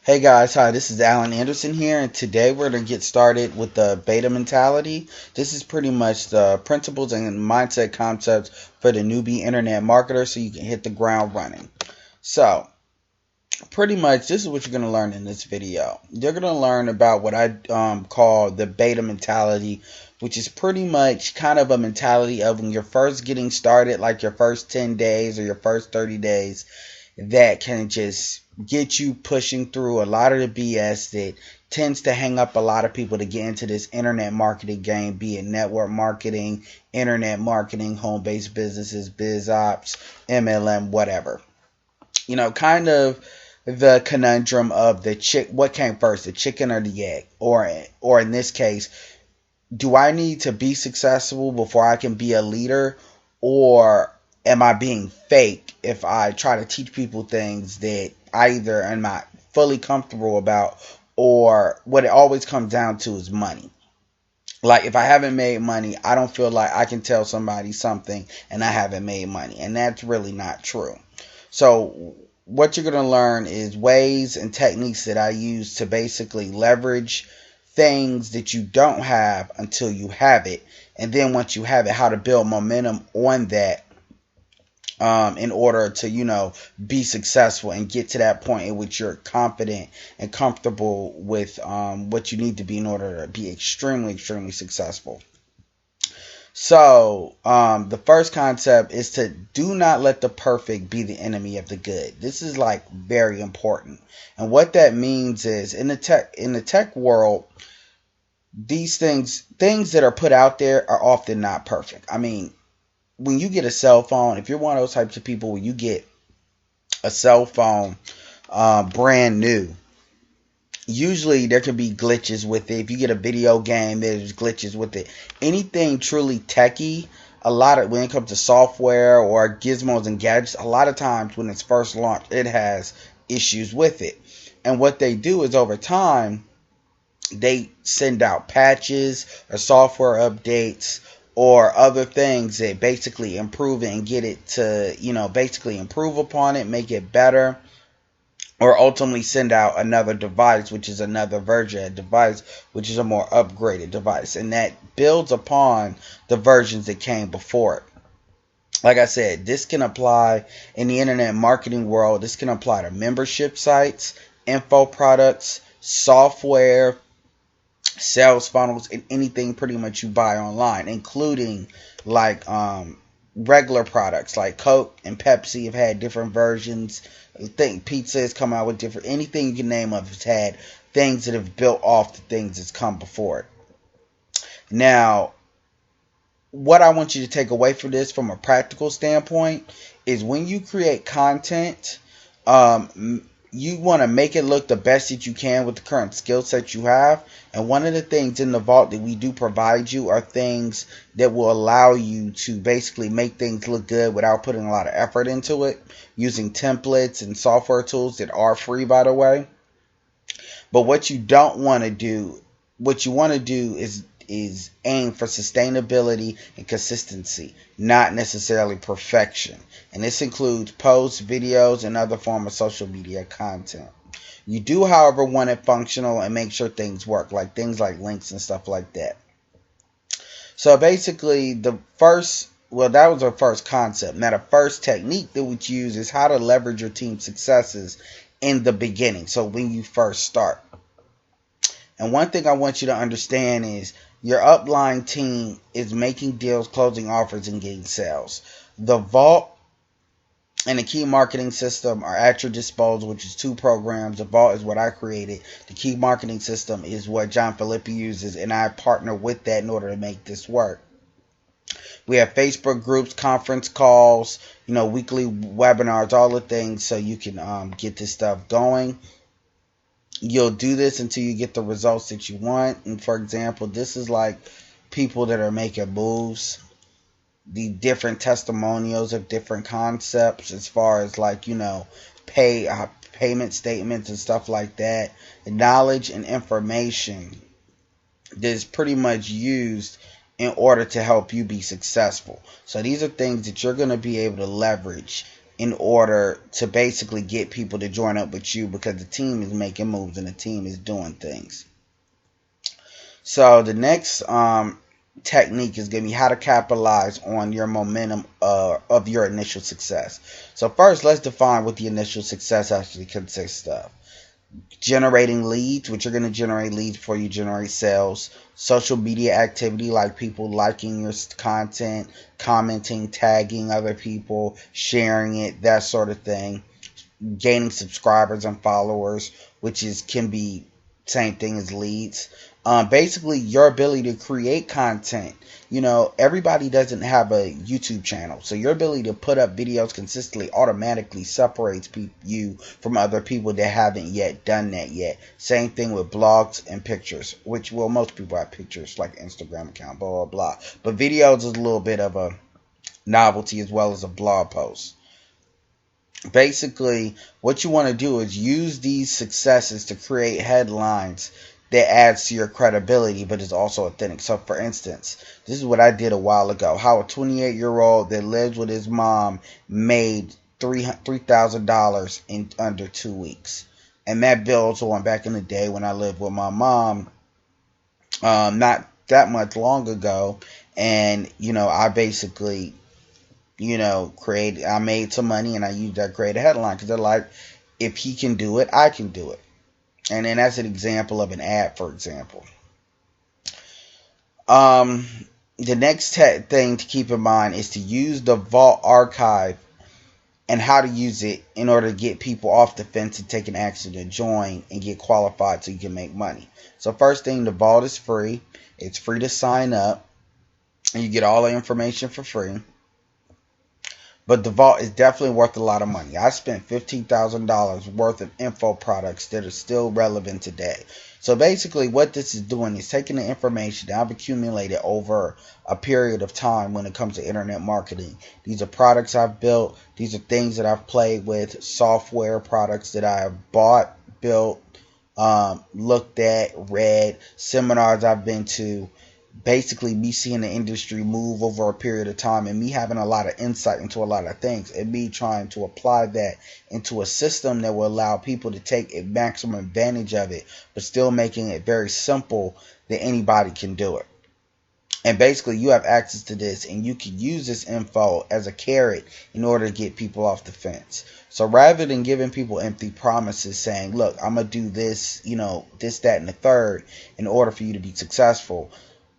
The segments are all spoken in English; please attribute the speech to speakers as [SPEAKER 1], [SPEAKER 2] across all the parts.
[SPEAKER 1] Hey guys, hi, this is Alan Anderson here, and today we're going to get started with the beta mentality. This is pretty much the principles and mindset concepts for the newbie internet marketer so you can hit the ground running. So, pretty much this is what you're going to learn in this video. You're going to learn about what I call the beta mentality, which is pretty much kind of a mentality of when you're first getting started, like your first 10 days or your first 30 days, that can just get you pushing through a lot of the BS that tends to hang up a lot of people to get into this internet marketing game, be it network marketing, internet marketing, home-based businesses, biz ops, MLM, whatever. Kind of the conundrum of what came first, the chicken or the egg, or in this case, do I need to be successful before I can be a leader, or am I being fake if I try to teach people things that I either am not fully comfortable about, or what it always comes down to is money. Like, if I haven't made money, I don't feel like I can tell somebody something and I haven't made money, and that's really not true. So what you're going to learn is ways and techniques that I use to basically leverage things that you don't have until you have it, and then once you have it, how to build momentum on that, in order to be successful and get to that point in which you're confident and comfortable with what you need to be in order to be extremely successful. So, the first concept is to do not let the perfect be the enemy of the good. This is like very important. And what that means is in the tech world, these things that are put out there are often not perfect. I mean, when you get a cell phone, if you're one of those types of people where you get a cell phone brand new, usually there can be glitches with it. If you get a video game, there's glitches with it. Anything truly techy, a lot of when it comes to software or gizmos and gadgets, a lot of times when it's first launched, it has issues with it. And what they do is over time, they send out patches or software updates or other things that basically improve it and get it to, basically improve upon it, make it better, or ultimately send out another device, which is another version of device, which is a more upgraded device. And that builds upon the versions that came before it. Like I said, this can apply in the internet marketing world. This can apply to membership sites, info products, software, sales funnels, and anything pretty much you buy online, including like regular products like Coke and Pepsi have had different versions. I think pizza has come out with different, anything you can name of has had things that have built off the things that's come before it. Now, what I want you to take away from this from a practical standpoint is when you create content, you want to make it look the best that you can with the current skill set you have. And one of the things in the vault that we do provide you are things that will allow you to basically make things look good without putting a lot of effort into it, using templates and software tools that are free, by the way. But what you don't want to do, what you want to do is aim for sustainability and consistency, not necessarily perfection. And this includes posts, videos, and other form of social media content. You do, however, want it functional and make sure things work, like things like links and stuff like that. So basically, that was our first concept. Now, the first technique that we use is how to leverage your team's successes in the beginning. So when you first start. And one thing I want you to understand is your upline team is making deals, closing offers, and getting sales. The vault and the key marketing system are at your disposal, which is two programs. The vault is what I created. The key marketing system is what John Philippi uses, and I partner with that in order to make this work. We have Facebook groups, conference calls, weekly webinars, all the things so you can get this stuff going. You'll do this until you get the results that you want. And for example, this is like people that are making moves, the different testimonials of different concepts as far as like, payment statements and stuff like that. The knowledge and information that is pretty much used in order to help you be successful. So these are things that you're going to be able to leverage in order to basically get people to join up with you, because the team is making moves and the team is doing things. So the next technique is going to be how to capitalize on your momentum of your initial success. So first, let's define what the initial success actually consists of. Generating leads, which you're going to generate leads before you generate sales. Social media activity, like people liking your content, commenting, tagging other people, sharing it, that sort of thing. Gaining subscribers and followers, which can be same thing as leads. Basically, your ability to create content. Everybody doesn't have a YouTube channel, so your ability to put up videos consistently automatically separates you from other people that haven't yet done that yet. Same thing with blogs and pictures, which, well, most people have pictures, like Instagram account, blah, blah, blah. But videos is a little bit of a novelty as well as a blog post. Basically, what you want to do is use these successes to create headlines that adds to your credibility, but is also authentic. So, for instance, this is what I did a while ago. How a 28-year-old that lives with his mom made $3,000 in under 2 weeks. And that builds on back in the day when I lived with my mom, not that much long ago. And, I basically I made some money, and I used that to create a headline, because they're like, if he can do it, I can do it. And then that's an example of an ad, for example. The next thing to keep in mind is to use the Vault archive and how to use it in order to get people off the fence and take an action to join and get qualified so you can make money. So first thing, the Vault is free. It's free to sign up, and you get all the information for free. But the Vault is definitely worth a lot of money. I spent $15,000 worth of info products that are still relevant today. So basically what this is doing is taking the information that I've accumulated over a period of time when it comes to internet marketing. These are products I've built. These are things that I've played with, software products that I have bought, built, looked at, read, seminars I've been to. Basically, me seeing the industry move over a period of time, and me having a lot of insight into a lot of things, and me trying to apply that into a system that will allow people to take a maximum advantage of it, but still making it very simple that anybody can do it. And basically, you have access to this, and you can use this info as a carrot in order to get people off the fence. So rather than giving people empty promises saying, look, I'm going to do this, this, that, and the third in order for you to be successful,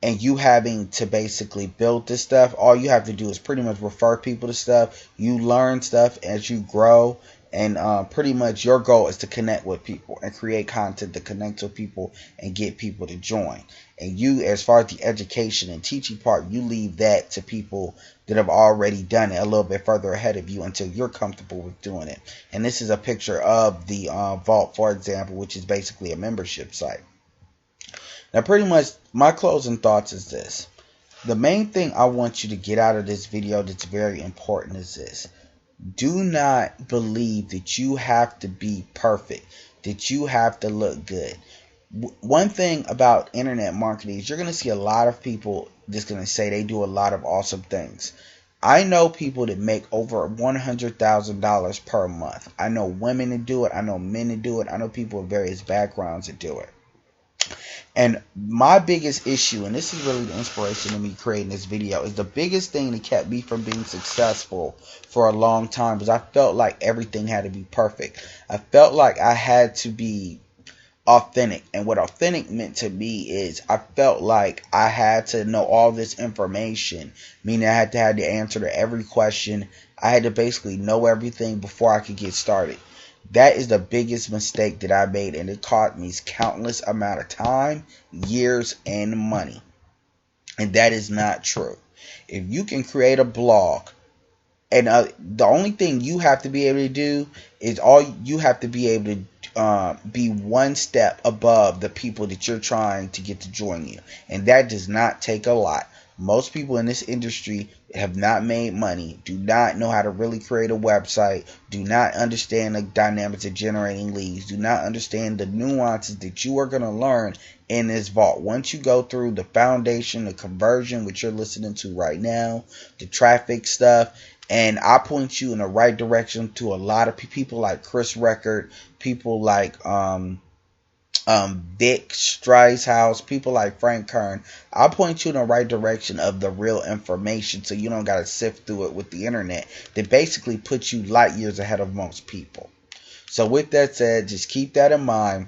[SPEAKER 1] and you having to basically build this stuff, all you have to do is pretty much refer people to stuff. You learn stuff as you grow, and pretty much your goal is to connect with people and create content to connect with people and get people to join. And you, as far as the education and teaching part, you leave that to people that have already done it a little bit further ahead of you until you're comfortable with doing it. And this is a picture of the Vault, for example, which is basically a membership site. Now, pretty much my closing thoughts is this. The main thing I want you to get out of this video that's very important is this. Do not believe that you have to be perfect, that you have to look good. One thing about internet marketing is you're going to see a lot of people that's going to say they do a lot of awesome things. I know people that make over $100,000 per month. I know women that do it. I know men that do it. I know people with various backgrounds that do it. And my biggest issue, and this is really the inspiration of me creating this video, is the biggest thing that kept me from being successful for a long time was I felt like everything had to be perfect. I felt like I had to be authentic. And what authentic meant to me is I felt like I had to know all this information, meaning I had to have the answer to every question. I had to basically know everything before I could get started. That is the biggest mistake that I made, and it cost me countless amount of time, years, and money. And that is not true. If you can create a blog, and the only thing you have to be able to do is you have to be able to be one step above the people that you're trying to get to join you. And that does not take a lot. Most people in this industry have not made money, do not know how to really create a website, do not understand the dynamics of generating leads, do not understand the nuances that you are going to learn in this Vault. Once you go through the foundation, the conversion, which you're listening to right now, the traffic stuff, And I point you in the right direction to a lot of people like Chris Record, people like Dick Streishouse, people like Frank Kern. I'll point you in the right direction of the real information so you don't got to sift through it with the internet that basically puts you light years ahead of most people. So with that said, just keep that in mind,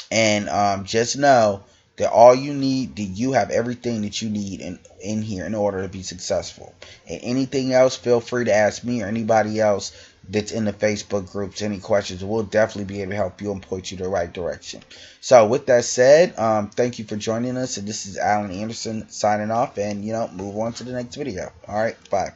[SPEAKER 1] and just know that all you need, that you have everything that you need in here in order to be successful. And anything else, feel free to ask me or anybody else that's in the Facebook groups any questions. We'll definitely be able to help you and point you the right direction. So with that said, thank you for joining us, and this is Alan Anderson signing off, and move on to the next video. All right, bye.